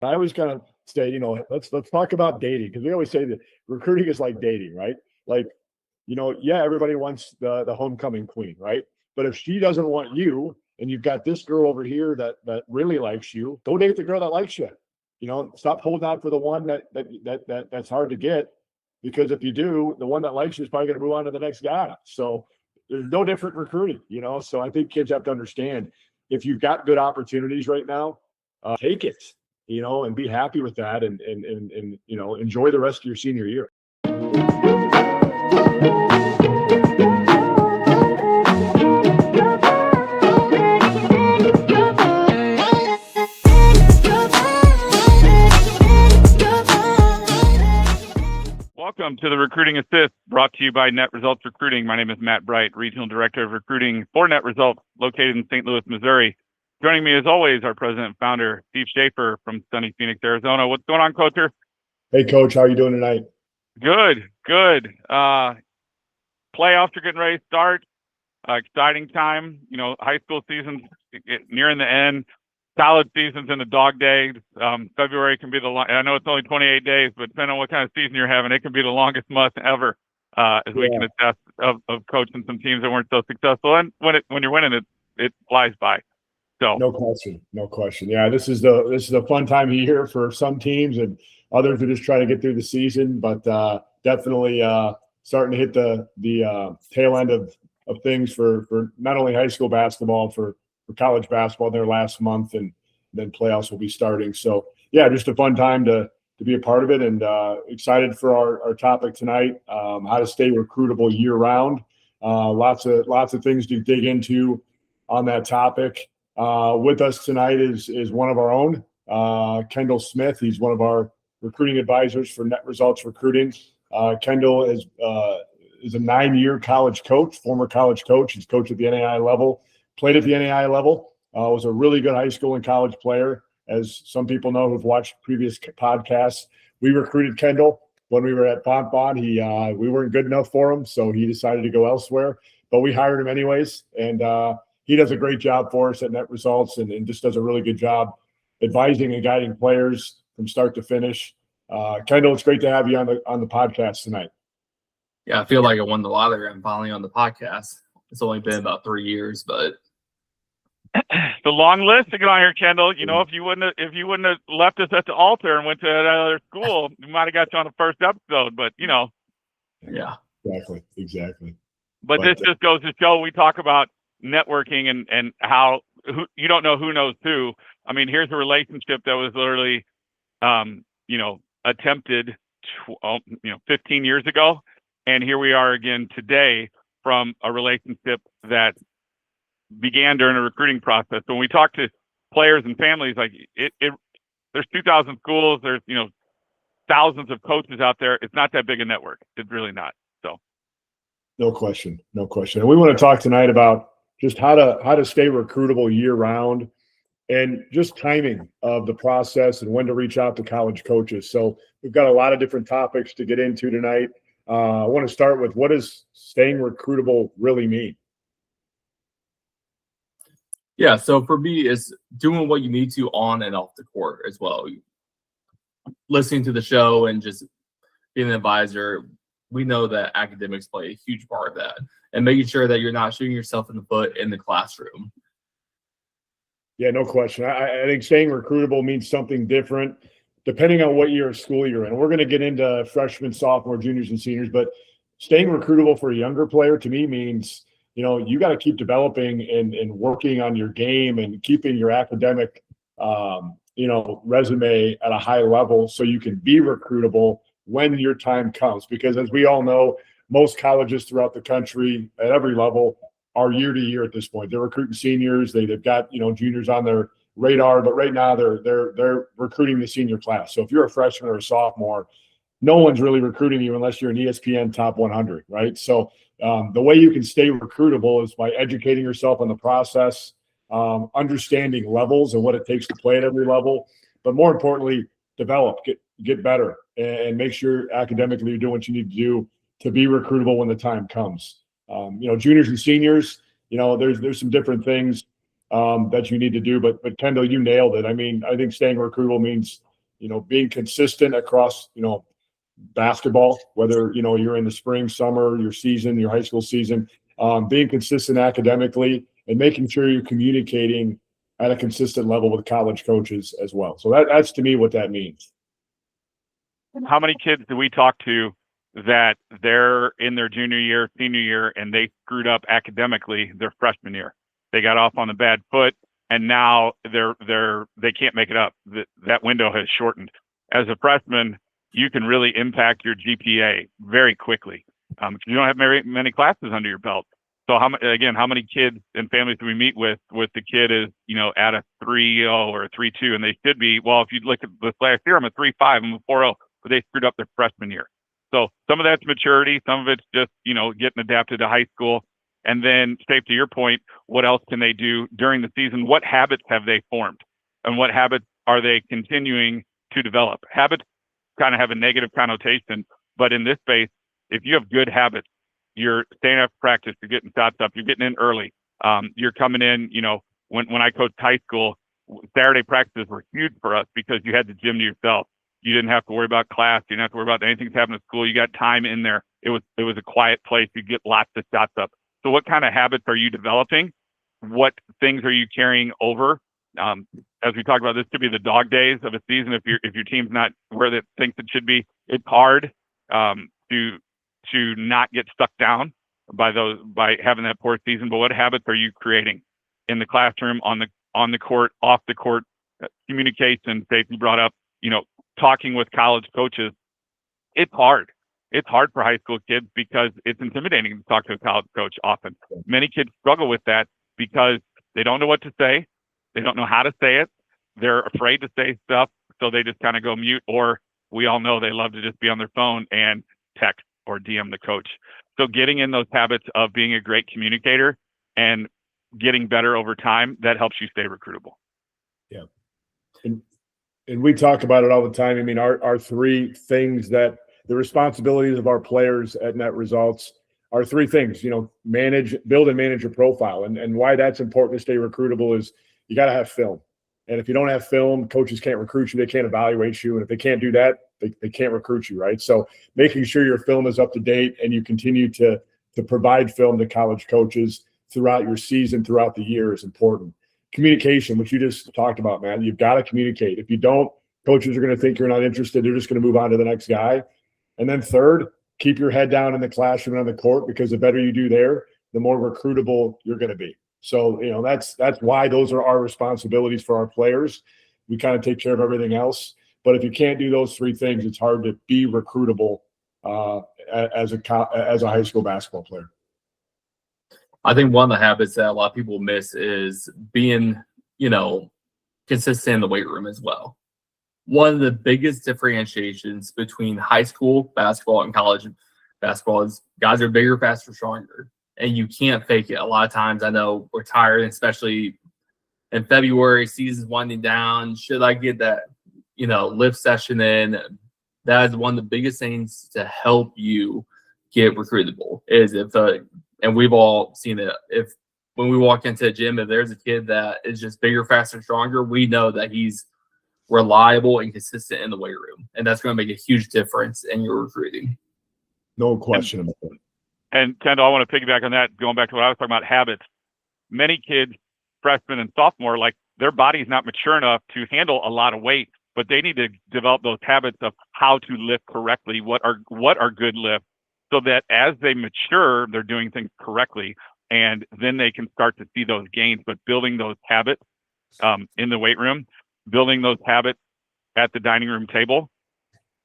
I always kind of say, let's talk about dating, because we always say that recruiting is like dating, right? Like, yeah, everybody wants the homecoming queen, right? But if she doesn't want you, and you've got this girl over here that really likes you, go date the girl that likes you. Stop holding out for the one that's hard to get, because if you do, the one that likes you is probably going to move on to the next guy. So there's no different recruiting, So I think kids have to understand, if you've got good opportunities right now, take it, and be happy with that, and enjoy the rest of your senior year. Welcome to the Recruiting Assist, brought to you by Net Results Recruiting. My name is Matt Bright, Regional Director of Recruiting for Net Results, located in St. Louis, Missouri. Joining me, as always, our president and founder, Steve Schafer from sunny Phoenix, Arizona. What's going on, Coacher? Hey, Coach. How are you doing tonight? Good. Playoffs are getting ready to start. Exciting time. High school season's nearing the end. Solid seasons in the dog days. February can be I know it's only 28 days, but depending on what kind of season you're having, it can be the longest month ever, as we can attest of coaching some teams that weren't so successful. And when you're winning, it flies by. So no question. Yeah, this is a fun time of year for some teams, and others are just trying to get through the season. But definitely starting to hit the tail end of things for not only high school basketball, for college basketball their last month, and then playoffs will be starting. So yeah, just a fun time to be a part of it, and excited for our topic tonight, how to stay recruitable year round. Lots of things to dig into on that topic. With us tonight is one of our own, Kendall Smith. He's one of our recruiting advisors for Net Results Recruiting. Kendall is a 9-year college coach, former college coach. He's coached at the NAI level. Played at the NAI level, was a really good high school and college player. As some people know who've watched previous podcasts, we recruited Kendall when we were at Fontbonne. We weren't good enough for him, so he decided to go elsewhere. But we hired him anyways, and he does a great job for us at Net Results, and just does a really good job advising and guiding players from start to finish. Kendall, it's great to have you on the podcast tonight. Yeah, I feel like I won the lottery. I'm finally on the podcast. It's only been about 3 years, but the long list to get on here, Kendall. If you wouldn't have left us at the altar and went to another school, we might have got you on the first episode. But yeah, exactly. But this just goes to show, we talk about networking and how you don't know who knows who. I mean, here's a relationship that was literally, attempted, 15 years ago, and here we are again today from a relationship that began during a recruiting process. When we talk to players and families, like there's 2,000 schools, there's thousands of coaches out there. It's not that big a network. It's really not. So, no question. And we want to talk tonight about just how to stay recruitable year round, and just timing of the process and when to reach out to college coaches. So we've got a lot of different topics to get into tonight. I want to start with, what does staying recruitable really mean? Yeah, so for me, it's doing what you need to on and off the court as well. Listening to the show and just being an advisor, we know that academics play a huge part of that, and making sure that you're not shooting yourself in the foot in the classroom. Yeah, no question. I think staying recruitable means something different depending on what year of school you're in. We're going to get into freshmen, sophomore, juniors, and seniors, but staying recruitable for a younger player to me means, you got to keep developing and working on your game and keeping your academic, resume at a high level, so you can be recruitable when your time comes. Because as we all know, most colleges throughout the country at every level are year to year at this point. They're recruiting seniors. They've got, juniors on their radar, but right now they're recruiting the senior class. So if you're a freshman or a sophomore, no one's really recruiting you unless you're an ESPN top 100, right? So the way you can stay recruitable is by educating yourself on the process, understanding levels and what it takes to play at every level, but more importantly, develop, get better, and make sure academically you're doing what you need to do to be recruitable when the time comes. Juniors and seniors, there's some different things that you need to do, but Kendall, you nailed it. I mean, I think staying recruitable means being consistent across, basketball, whether, you're in the spring, summer, your season, your high school season, being consistent academically and making sure you're communicating at a consistent level with college coaches as well. So that's to me what that means. How many kids do we talk to that they're in their junior year, senior year, and they screwed up academically their freshman year? They got off on a bad foot, and now they can't make it up. That window has shortened. As a freshman, you can really impact your GPA very quickly. You don't have very many classes under your belt. So how many kids and families do we meet with the kid is, at a 3.0 or a 3.2, and they should be, well, if you look at this last year, I'm a 3.5, I'm a 4.0, but they screwed up their freshman year. So some of that's maturity, some of it's just, getting adapted to high school. And then, Schafer, to your point, what else can they do during the season? What habits have they formed? And what habits are they continuing to develop? Habits kind of have a negative connotation, but in this space, if you have good habits, you're staying after practice, you're getting shots up, you're getting in early, you're coming in, when I coached high school, Saturday practices were huge for us because you had the gym to yourself. You didn't have to worry about class. You didn't have to worry about anything that's happening at school. You got time in there. It was a quiet place. You get lots of shots up. So what kind of habits are you developing? What things are you carrying over? As we talked about, this could be the dog days of a season. If your team's not where it thinks it should be, it's hard to not get stuck down by having that poor season. But what habits are you creating in the classroom, on the court, off the court? Communication, safety brought up, talking with college coaches. It's hard. It's hard for high school kids because it's intimidating to talk to a college coach often. Many kids struggle with that because they don't know what to say. They don't know how to say it. They're afraid to say stuff, so they just kind of go mute, or we all know they love to just be on their phone and text or DM the coach. So getting in those habits of being a great communicator and getting better over time, that helps you stay recruitable. Yeah. And we talk about it all the time. I mean, our three things that the responsibilities of our players at Net Results are three things, build and manage your profile. And why that's important to stay recruitable is you got to have film. And if you don't have film, coaches can't recruit you. They can't evaluate you. And if they can't do that, they can't recruit you, right? So making sure your film is up to date and you continue to provide film to college coaches throughout your season, throughout the year is important. Communication, which you just talked about, man, you've got to communicate. If you don't, coaches are going to think you're not interested. They're just going to move on to the next guy. And then third, keep your head down in the classroom and on the court, because the better you do there, the more recruitable you're going to be. So, that's why those are our responsibilities for our players. We kind of take care of everything else. But if you can't do those three things, it's hard to be recruitable as a high school basketball player. I think one of the habits that a lot of people miss is being, consistent in the weight room as well. One of the biggest differentiations between high school basketball and college basketball is guys are bigger, faster, stronger, and you can't fake it. A lot of times, I know we're tired, especially in February, season's winding down. Should I get that, lift session in? That is one of the biggest things to help you get recruitable. Is and we've all seen it. If when we walk into a gym, if there's a kid that is just bigger, faster, stronger, we know that he's reliable and consistent in the weight room, and that's going to make a huge difference in your recruiting. No question about it. And Kendall, I want to piggyback on that, going back to what I was talking about, habits. Many kids, freshmen and sophomore, their body's not mature enough to handle a lot of weight, but they need to develop those habits of how to lift correctly, what are good lifts, so that as they mature, they're doing things correctly, and then they can start to see those gains. But building those habits in the weight room, building those habits at the dining room table,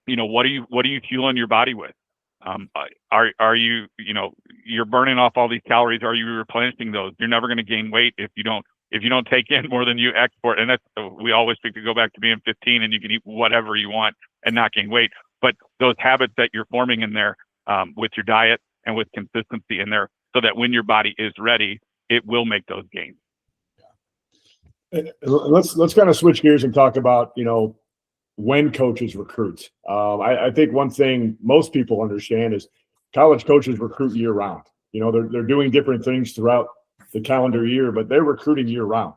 what are you fueling your body with? Are you, you're burning off all these calories? Are you replenishing those? You're never going to gain weight if you don't take in more than you export. And we always think to go back to being 15 and you can eat whatever you want and not gain weight. But those habits that you're forming in there with your diet and with consistency in there, so that when your body is ready, it will make those gains. Let's kind of switch gears and talk about, when coaches recruit. I think one thing most people understand is college coaches recruit year round. They're doing different things throughout the calendar year, but they're recruiting year round.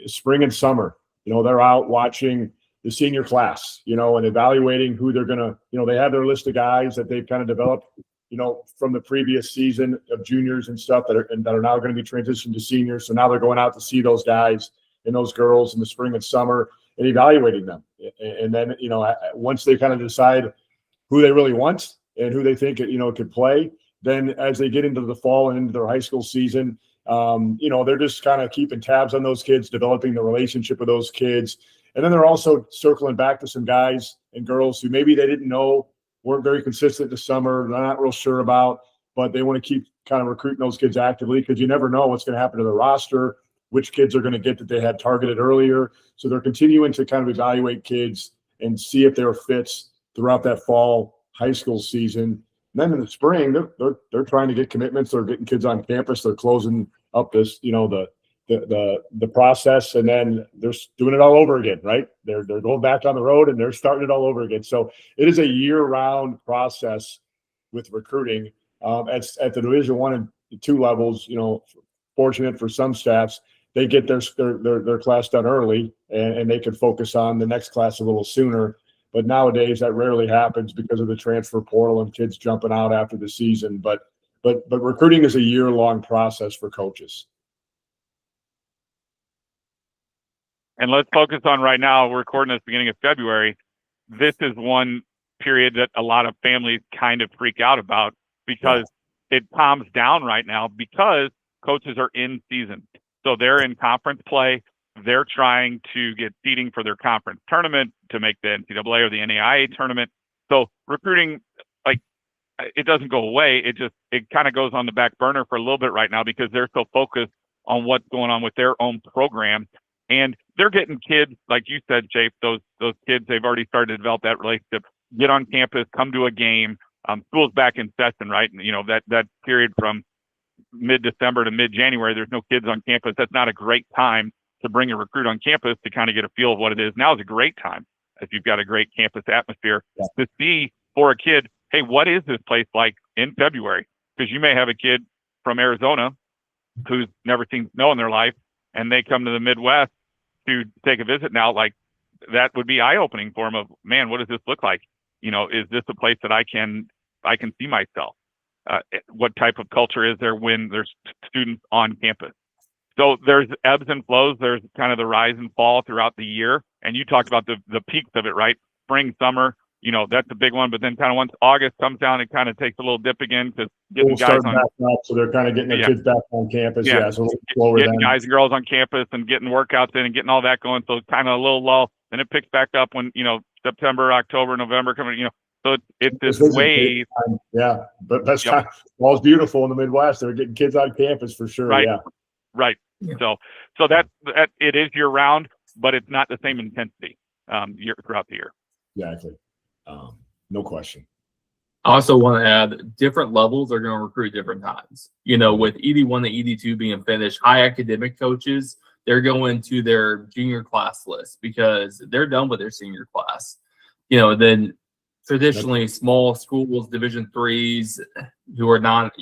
Spring and summer, they're out watching the senior class, and evaluating who they're going to, they have their list of guys that they've kind of developed, from the previous season of juniors and stuff that are now going to be transitioned to seniors. So now they're going out to see those guys and those girls in the spring and summer and evaluating them. And then, once they kind of decide who they really want and who they think, could play, then as they get into the fall and into their high school season, they're just kind of keeping tabs on those kids, developing the relationship with those kids. And then they're also circling back to some guys and girls who maybe they didn't know weren't very consistent this summer, they're not real sure about, but they want to keep kind of recruiting those kids actively because you never know what's going to happen to the roster, which kids are going to get that they had targeted earlier. So they're continuing to kind of evaluate kids and see if they're fits throughout that fall high school season. And then in the spring, they're trying to get commitments. They're getting kids on campus. They're closing up this, the process, and then they're doing it all over again, right? They're going back on the road and they're starting it all over again. So it is a year-round process with recruiting at the Division I and II levels. Fortunate for some staffs, they get their class done early and they can focus on the next class a little sooner. But nowadays that rarely happens because of the transfer portal and kids jumping out after the season. But recruiting is a year-long process for coaches. And let's focus on right now. We're recording this beginning of February. This is one period that a lot of families kind of freak out about because it calms down right now because coaches are in season. So they're in conference play. They're trying to get seeding for their conference tournament to make the NCAA or the NAIA tournament. So recruiting, it doesn't go away. It kind of goes on the back burner for a little bit right now because they're so focused on what's going on with their own program. And they're getting kids, like you said, Jake, those kids, they've already started to develop that relationship, get on campus, come to a game. School's back in session, right? And, that period from mid-December to mid-January, there's no kids on campus. That's not a great time to bring a recruit on campus to kind of get a feel of what it is. Now is a great time if you've got a great campus atmosphere to see for a kid, hey, what is this place like in February? Because you may have a kid from Arizona who's never seen snow in their life, and they come to the Midwest to take a visit now. Like that would be eye-opening for them of, man, what does this look like? Is this a place that I can see myself? What type of culture is there when there's students on campus? So there's ebbs and flows. There's kind of the rise and fall throughout the year. And you talked about the peaks of it, right? Spring, summer, that's a big one. But then kind of once August comes down, it kind of takes a little dip again because getting guys on. Back up, so they're kind of getting their kids back on campus. So a little slower getting guys and girls on campus and getting workouts in and getting all that going. So it's kind of a little lull. Then it picks back up when, September, October, November coming, So it's this wave. Yeah, but that's fall's beautiful in the Midwest. They're getting kids on campus for sure. Right. Yeah. Right. So that it is year round, but it's not the same intensity throughout the year. Exactly. No question. I also want to add different levels are going to recruit different times. With ED1 and ED2 being finished, high academic coaches, they're going to their junior class list because they're done with their senior class. Then traditionally small schools, Division IIIs, who are not,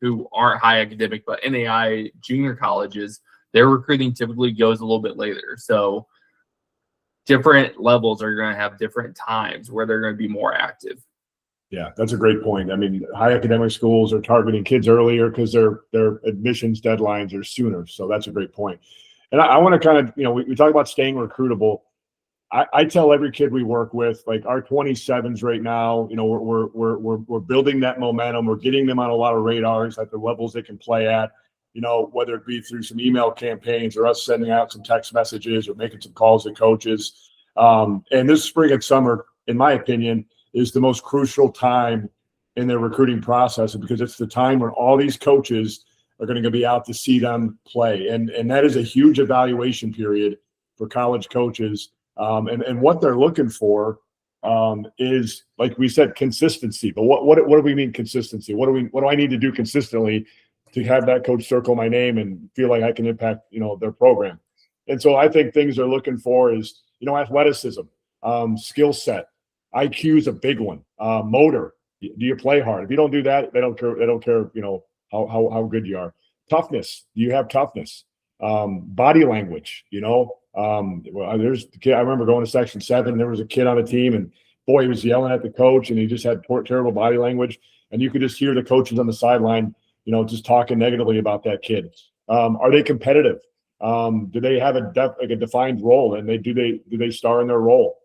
who aren't high academic, but NAI junior colleges, their recruiting typically goes a little bit later. So different levels are going to have different times where they're going to be more active. Yeah, that's a great point. I mean, high academic schools are targeting kids earlier because their admissions deadlines are sooner. So that's a great point. And I want to kind of, we talk about staying recruitable. I tell every kid we work with, like our 27s right now, we're building that momentum. We're getting them on a lot of radars at the levels they can play at, whether it be through some email campaigns or us sending out some text messages or making some calls to coaches. And this spring and summer, in my opinion, is the most crucial time in their recruiting process because it's the time when all these coaches are going to be out to see them play. And that is a huge evaluation period for college coaches. And what they're looking for is, like we said, consistency. But what do we mean consistency? What do I need to do consistently to have that coach circle my name and feel like I can impact, their program? And so I think things they're looking for is, athleticism, skill set, IQ is a big one. Motor. Do you play hard? If you don't do that, they don't care, how good you are. Toughness. Do you have toughness? Body language, Well, there's the kid. I remember going to Section 7. There was a kid on the team, and boy, he was yelling at the coach, and he just had terrible body language. And you could just hear the coaches on the sideline, just talking negatively about that kid. Are they competitive? Do they have a defined role, and do they star in their role?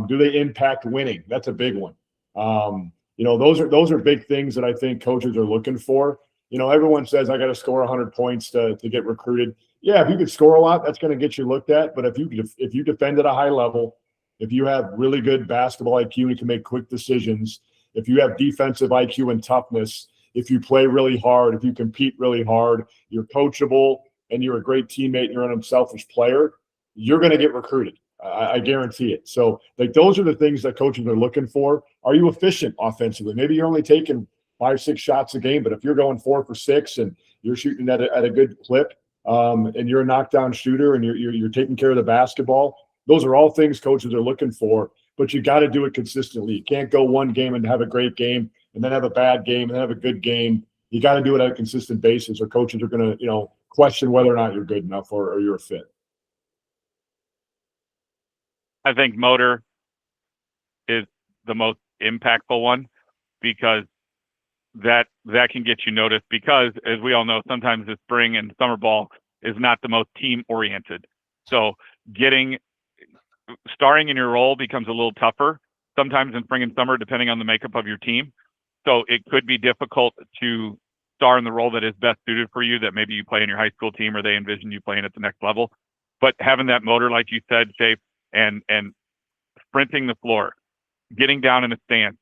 Do they impact winning? That's a big one. Those are big things that I think coaches are looking for. Everyone says I got to score 100 points to get recruited. Yeah, if you could score a lot, that's going to get you looked at. But if you defend at a high level, if you have really good basketball IQ and can make quick decisions, if you have defensive IQ and toughness, if you play really hard, if you compete really hard, you're coachable, and you're a great teammate, and you're an unselfish player, you're going to get recruited. I guarantee it. So, those are the things that coaches are looking for. Are you efficient offensively? Maybe you're only taking 5 or 6 shots a game, but if you're going 4 for 6 and you're shooting at a good clip, and you're a knockdown shooter and you're taking care of the basketball, those are all things coaches are looking for. But you got to do it consistently. You can't go one game and have a great game and then have a bad game and then have a good game. You got to do it on a consistent basis, or coaches are going to, question whether or not you're good enough or you're a fit. I think motor is the most impactful one, because that can get you noticed, because as we all know, sometimes the spring and summer ball is not the most team oriented. So starring in your role becomes a little tougher sometimes in spring and summer, depending on the makeup of your team. So it could be difficult to star in the role that is best suited for you, that maybe you play in your high school team or they envision you playing at the next level. But having that motor, like you said, Schafer, and sprinting the floor, getting down in a stance,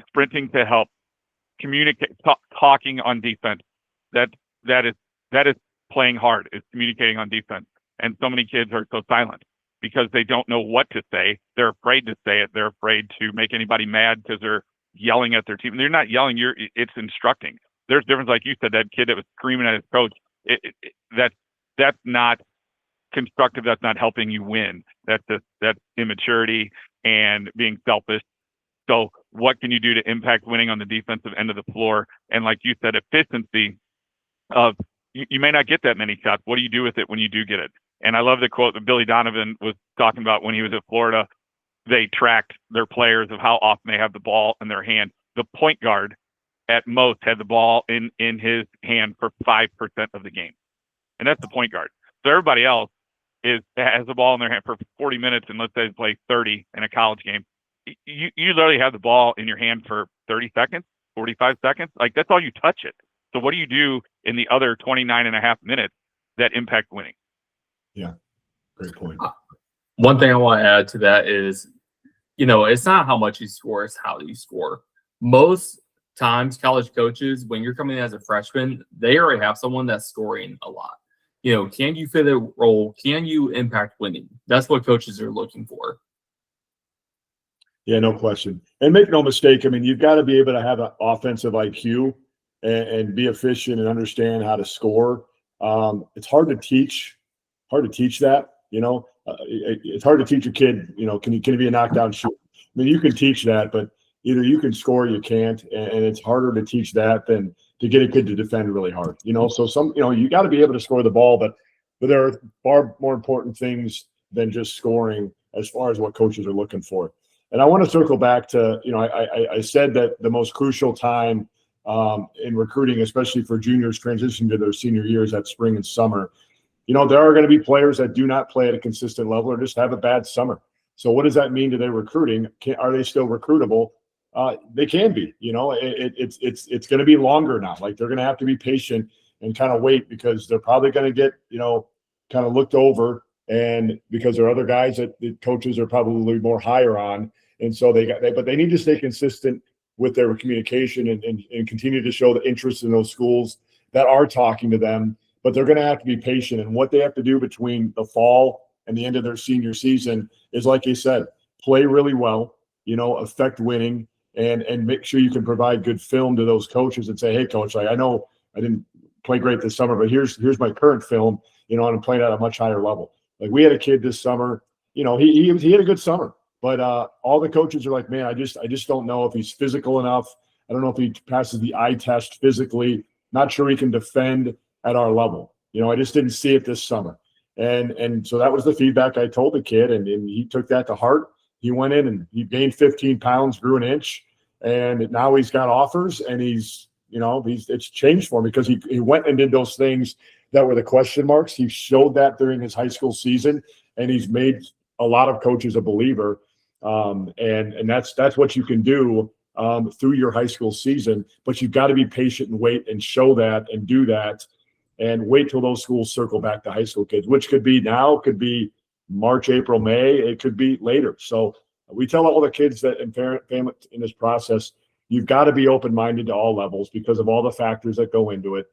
sprinting to help, communicate, talking on defense. That is playing hard. Is communicating on defense. And so many kids are so silent because they don't know what to say. They're afraid to say it. They're afraid to make anybody mad because they're yelling at their team. And they're not yelling. It's instructing. There's a difference, like you said, that kid that was screaming at his coach. That's not constructive. That's not helping you win. That's immaturity and being selfish. So what can you do to impact winning on the defensive end of the floor? And like you said, efficiency of you may not get that many shots. What do you do with it when you do get it? And I love the quote that Billy Donovan was talking about when he was at Florida. They tracked their players of how often they have the ball in their hand. The point guard at most had the ball in his hand for 5% of the game. And that's the point guard. So everybody else has the ball in their hand for 40 minutes, and let's say they play 30 in a college game. You literally have the ball in your hand for 30 seconds, 45 seconds. Like, that's all you touch it. So what do you do in the other 29 and a half minutes that impact winning? Yeah, great point. One thing I want to add to that is, it's not how much you score, it's how you score. Most times, college coaches, when you're coming in as a freshman, they already have someone that's scoring a lot. Can you fit a role? Can you impact winning? That's what coaches are looking for. Yeah, no question. And make no mistake, you've got to be able to have an offensive IQ and be efficient and understand how to score. It's hard to teach. That. It's hard to teach a kid. Can you be a knockdown shooter? You can teach that, but either you can score or you can't, and it's harder to teach that than to get a kid to defend really hard. So you got to be able to score the ball, but there are far more important things than just scoring as far as what coaches are looking for. And I want to circle back to, I said that the most crucial time in recruiting, especially for juniors transitioning to their senior years, that spring and summer. There are going to be players that do not play at a consistent level or just have a bad summer. So what does that mean to their recruiting? Are they still recruitable? They can be. It's going to be longer now. Like, they're going to have to be patient and kind of wait, because they're probably going to get kind of looked over, and because there are other guys that the coaches are probably more higher on, and so but they need to stay consistent with their communication and continue to show the interest in those schools that are talking to them. But they're going to have to be patient, and what they have to do between the fall and the end of their senior season is, like you said, play really well, affect winning, and make sure you can provide good film to those coaches and say, hey, coach, I know I didn't play great this summer, but here's my current film, and I'm playing at a much higher level. Like, we had a kid this summer, he had a good summer, but all the coaches are like, man, I just don't know if he's physical enough. I don't know if he passes the eye test physically. Not sure he can defend at our level. I just didn't see it this summer. And so that was the feedback I told the kid, and he took that to heart. He went in and he gained 15 pounds, grew an inch, and now he's got offers, and it's changed for him because he went and did those things that were the question marks. He showed that during his high school season, and he's made a lot of coaches a believer. And that's what you can do through your high school season, but you've got to be patient and wait and show that and do that and wait till those schools circle back to high school kids, which could be now, could be March, April, May, it could be later. So we tell all the kids that and family in this process, you've got to be open-minded to all levels because of all the factors that go into it.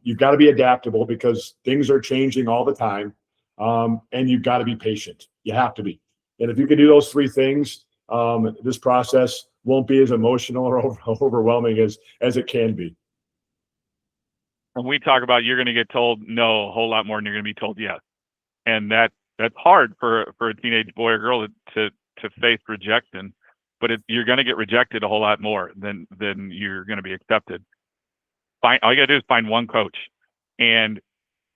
You've got to be adaptable because things are changing all the time. And you've got to be patient. You have to be. And if you can do those three things, this process won't be as emotional or overwhelming as it can be. When we talk about you're going to get told no a whole lot more than you're going to be told yes. And that's hard for a teenage boy or girl to face rejection, but you're going to get rejected a whole lot more than you're going to be accepted. All you got to do is find one coach, and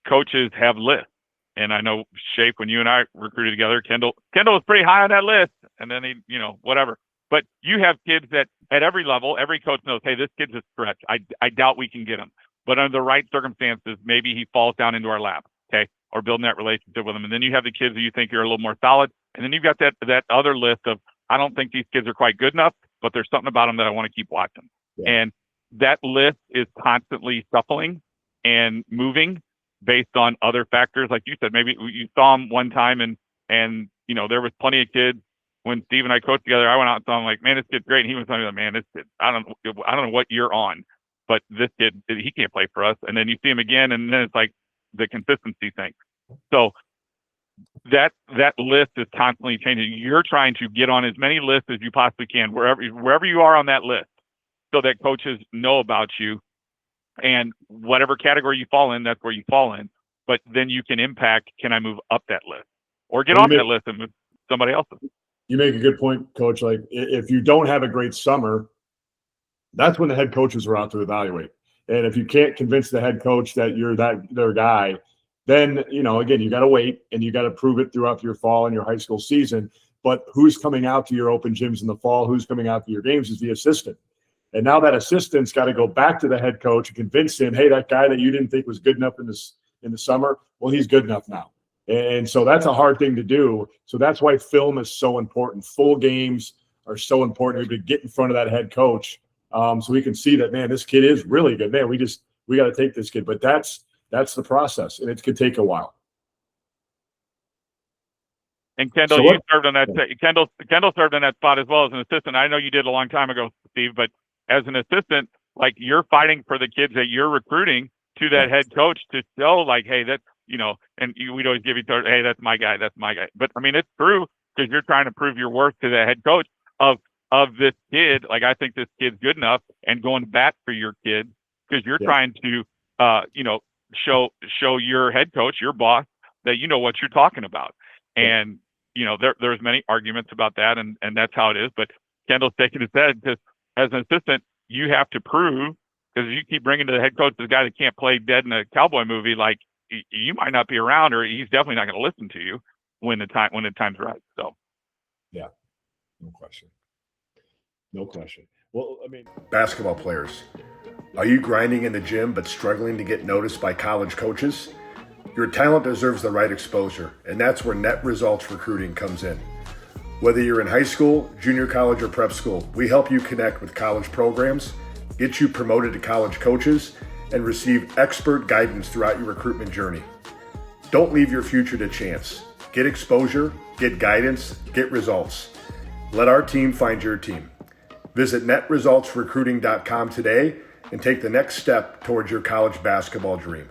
coaches have lists. And I know, Schafer, when you and I recruited together, Kendall was pretty high on that list, and then he, whatever. But you have kids that at every level, every coach knows, hey, this kid's a stretch. I doubt we can get him. But under the right circumstances, maybe he falls down into our lap, okay, or building that relationship with him. And then you have the kids that you think are a little more solid. And then you've got that other list of, I don't think these kids are quite good enough, but there's something about them that I want to keep watching. Yeah. And that list is constantly shuffling and moving based on other factors. Like you said, maybe you saw him one time and there was plenty of kids when Steve and I coached together. I went out and saw him like, man, this kid's great. And he was telling me like, man, this kid, I don't know what you're on, but this kid, he can't play for us. And then you see him again, and then it's like the consistency thing. So that list is constantly changing. You're trying to get on as many lists as you possibly can, wherever you are on that list, so that coaches know about you. And whatever category you fall in, that's where you fall in. But then you can impact, can I move up that list or get off that list and move somebody else's? You make a good point, Coach. Like if you don't have a great summer, that's when the head coaches are out to evaluate. And if you can't convince the head coach that you're their guy, then, again, you got to wait and you got to prove it throughout your fall and your high school season. But who's coming out to your open gyms in the fall, who's coming out to your games is the assistant. And now that assistant's got to go back to the head coach and convince him, hey, that guy that you didn't think was good enough in the summer, well, he's good enough now. And so that's a hard thing to do. So that's why film is so important. Full games are so important to get in front of that head coach, so we can see that, man, this kid is really good. Man, we got to take this kid. But that's the process, and it could take a while. And Kendall, you served on that. Kendall served on that spot as well as an assistant. I know you did a long time ago, Steve, but as an assistant, like you're fighting for the kids that you're recruiting to that head coach to show like, hey, that's, and we'd always give each other, hey, that's my guy. That's my guy. But I mean, it's true because you're trying to prove your worth to the head coach of this kid. Like, I think this kid's good enough, and going to bat for your kid because you're trying to, show your head coach, your boss, that you know what you're talking about. And, there's many arguments about that, and that's how it is. But Kendall's taking his head because as an assistant, you have to prove, because you keep bringing to the head coach this guy that can't play dead in a cowboy movie, like you might not be around, or he's definitely not going to listen to you when the time's right. So, yeah, no question. Well, I mean, basketball players, are you grinding in the gym but struggling to get noticed by college coaches? Your talent deserves the right exposure, and that's where Net Results Recruiting comes in. Whether you're in high school, junior college, or prep school, we help you connect with college programs, get you promoted to college coaches, and receive expert guidance throughout your recruitment journey. Don't leave your future to chance. Get exposure, get guidance, get results. Let our team find your team. Visit netresultsrecruiting.com today and take the next step towards your college basketball dream.